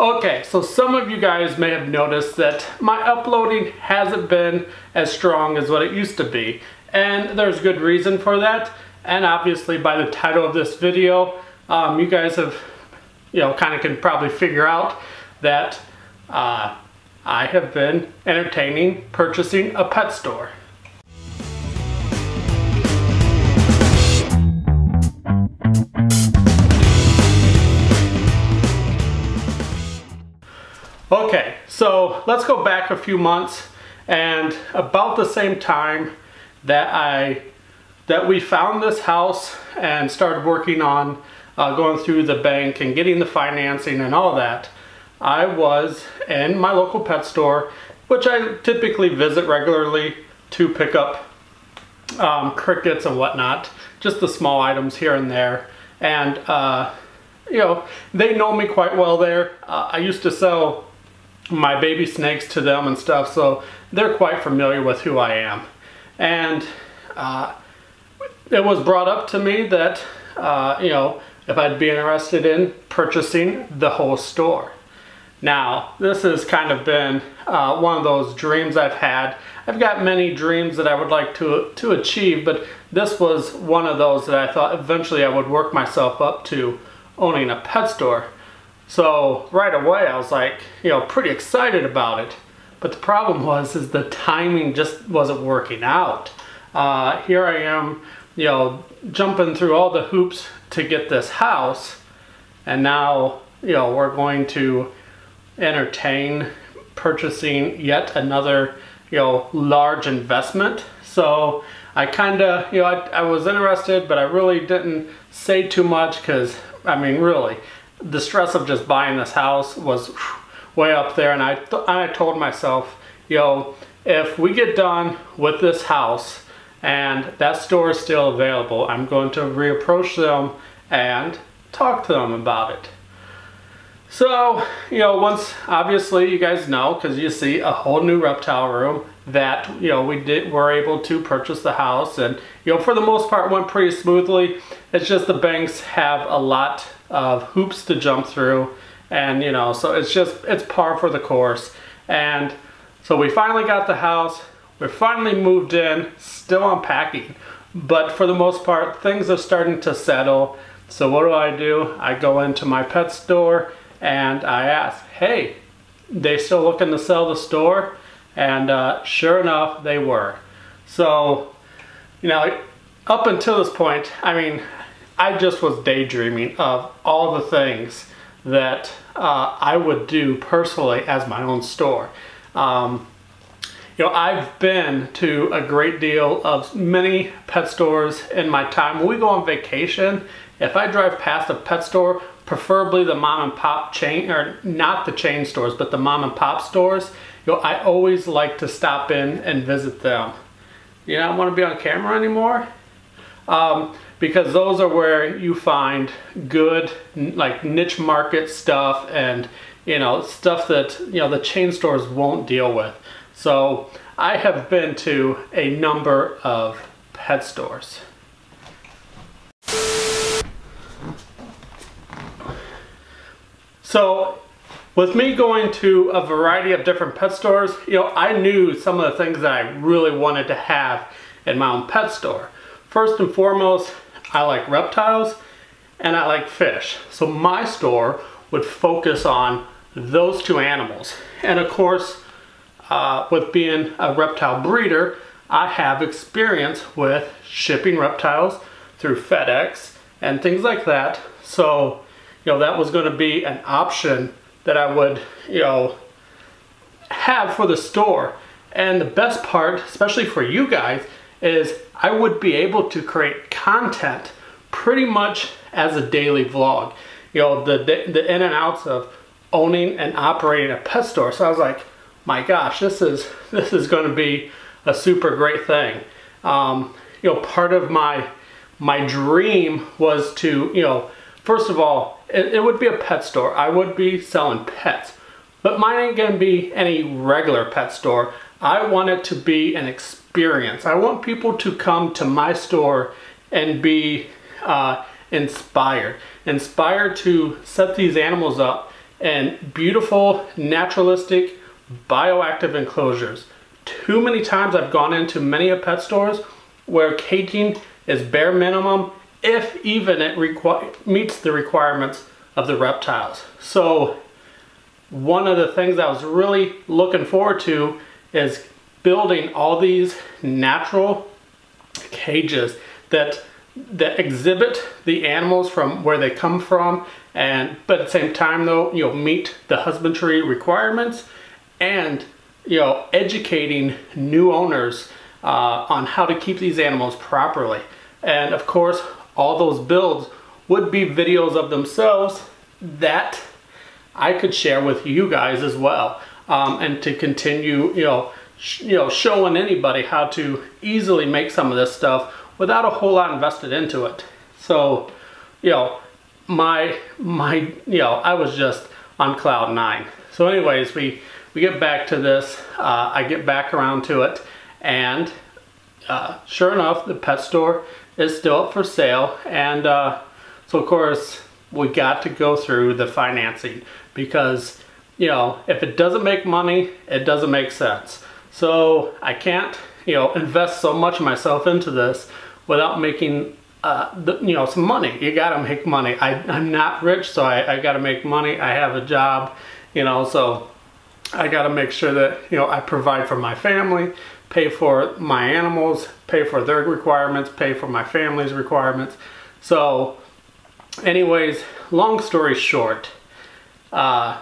Okay, so some of you guys may have noticed that my uploading hasn't been as strong as what it used to be, and there's good reason for that. And obviously by the title of this video, you guys have, kind of can probably figure out that I have been entertaining purchasing a pet store. Okay, so let's go back a few months, and about the same time that we found this house and started working on going through the bank and getting the financing and all that, I was in my local pet store, which I typically visit regularly to pick up crickets and whatnot, just the small items here and there. And they know me quite well there. I used to sell my baby snakes to them and stuff, so they're quite familiar with who I am. And it was brought up to me that if I'd be interested in purchasing the whole store. Now, this has kind of been one of those dreams I've had. I've got many dreams that I would like to achieve, but this was one of those that I thought eventually I would work myself up to owning a pet store. So right away I was like, pretty excited about it. But the problem is the timing just wasn't working out. Here I am, jumping through all the hoops to get this house, and now, we're going to entertain purchasing yet another, large investment. So I kind of, I was interested, but I really didn't say too much because, really, the stress of just buying this house was way up there. And I told myself, if we get done with this house and that store is still available, I'm going to reapproach them and talk to them about it. So, once, obviously you guys know, because you see a whole new reptile room, that, we're able to purchase the house, and, for the most part went pretty smoothly. It's just the banks have a lot of hoops to jump through, and, so it's par for the course. And so we finally got the house, we finally moved in, still unpacking, but for the most part, things are starting to settle. So what do? I go into my pet store and I ask, hey, they still looking to sell the store? And sure enough, they were. So, up until this point, I just was daydreaming of all the things that I would do personally as my own store. I've been to a great deal of many pet stores in my time. When we go on vacation, if I drive past a pet store, preferably the mom and pop chain, or not the chain stores, but the mom and pop stores, I always like to stop in and visit them. I don't want to be on camera anymore, because those are where you find good, like, niche market stuff, and stuff that the chain stores won't deal with. So I have been to a number of pet stores. So with me going to a variety of different pet stores, I knew some of the things that I really wanted to have in my own pet store. First and foremost, I like reptiles and I like fish. So my store would focus on those two animals. And of course, with being a reptile breeder, I have experience with shipping reptiles through FedEx and things like that. So, that was going to be an option that I would, have for the store. And the best part, especially for you guys, is I would be able to create content pretty much as a daily vlog. The in and outs of owning and operating a pet store. So I was like, my gosh, this is going to be a super great thing. Part of my dream was to, first of all, it would be a pet store. I would be selling pets, but mine ain't gonna be any regular pet store. I want it to be an experience. I want people to come to my store and be inspired to set these animals up and beautiful, naturalistic, bioactive enclosures. Too many times I've gone into many of pet stores where caging is bare minimum, if even it meets the requirements of the reptiles. So one of the things I was really looking forward to is building all these natural cages that exhibit the animals from where they come from, but at the same time though, meet the husbandry requirements, and educating new owners on how to keep these animals properly. And of course, all those builds would be videos of themselves that I could share with you guys as well, and to continue showing anybody how to easily make some of this stuff without a whole lot invested into it. So I was just on cloud nine. So anyways, we get back to this. I get back around to it, and sure enough, the pet store is still up for sale. And so of course we got to go through the financing, because if it doesn't make money, it doesn't make sense. So I can't invest so much of myself into this without making some money. You gotta make money. I'm not rich, so I gotta make money. I have a job, so I gotta make sure that I provide for my family, pay for my animals, pay for their requirements, pay for my family's requirements. So anyways, long story short, the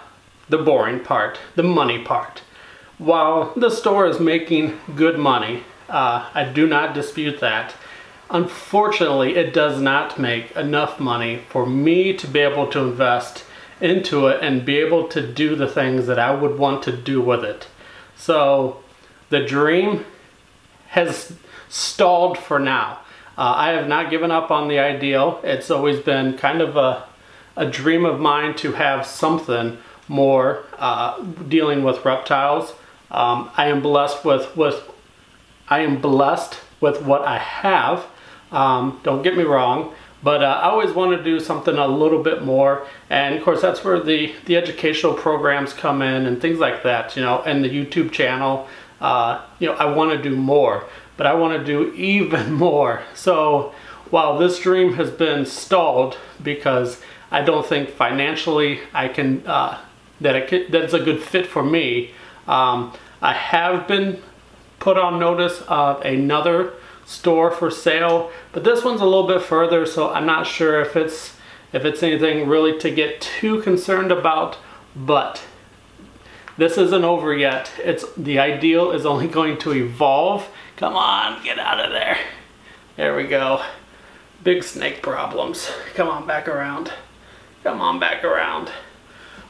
boring part, the money part. While the store is making good money, I do not dispute that. Unfortunately, it does not make enough money for me to be able to invest into it and be able to do the things that I would want to do with it. So the dream has stalled for now. I have not given up on the ideal. It's always been kind of a dream of mine to have something more dealing with reptiles. I am blessed with what I have. Don't get me wrong, but I always want to do something a little bit more. And of course, that's where the educational programs come in and things like that, and the YouTube channel. I want to do more, but I want to do even more. So while this dream has been stalled because I don't think financially I can, that it's a good fit for me, I have been put on notice of another store for sale, but this one's a little bit further, so I'm not sure if it's anything really to get too concerned about. But this isn't over yet. The ideal is only going to evolve. Come on, get out of there. There we go. Big snake problems. Come on back around. Come on back around.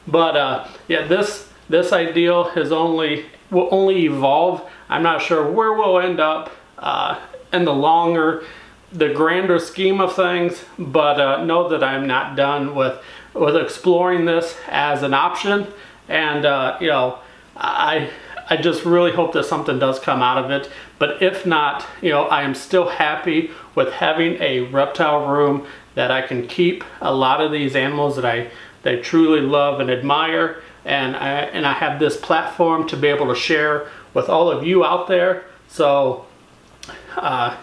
But yeah, this ideal will only evolve. I'm not sure where we'll end up in the grander scheme of things, but know that I'm not done with exploring this as an option. And I just really hope that something does come out of it. But if not, I am still happy with having a reptile room that I can keep a lot of these animals that I truly love and admire, and I have this platform to be able to share with all of you out there. So I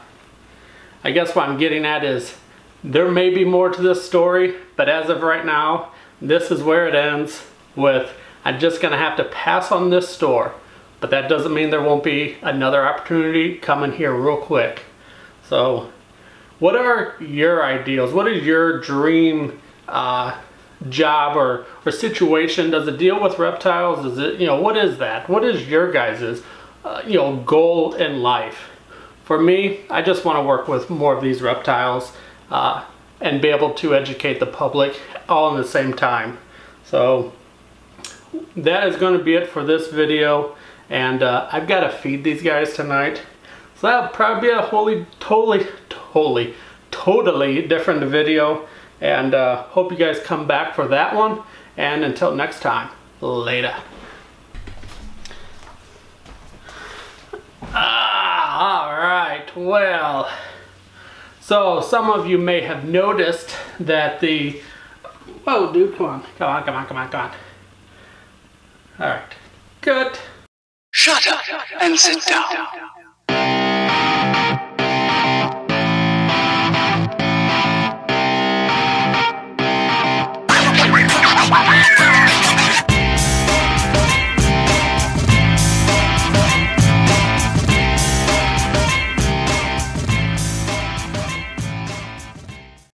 guess what I'm getting at is there may be more to this story, but as of right now, this is where it ends with I'm just gonna have to pass on this store. But that doesn't mean there won't be another opportunity coming here real quick. So what are your ideals? What is your dream job or situation? Does it deal with reptiles? Is it, what is that? What is your guys's goal in life? For me, I just want to work with more of these reptiles and be able to educate the public all in the same time. So that is going to be it for this video, and I've got to feed these guys tonight, so that'll probably be a totally different video, and hope you guys come back for that one. And until next time, later. All right, well, so some of you may have noticed that whoa, dude, come on. All right, good. Shut up and sit down.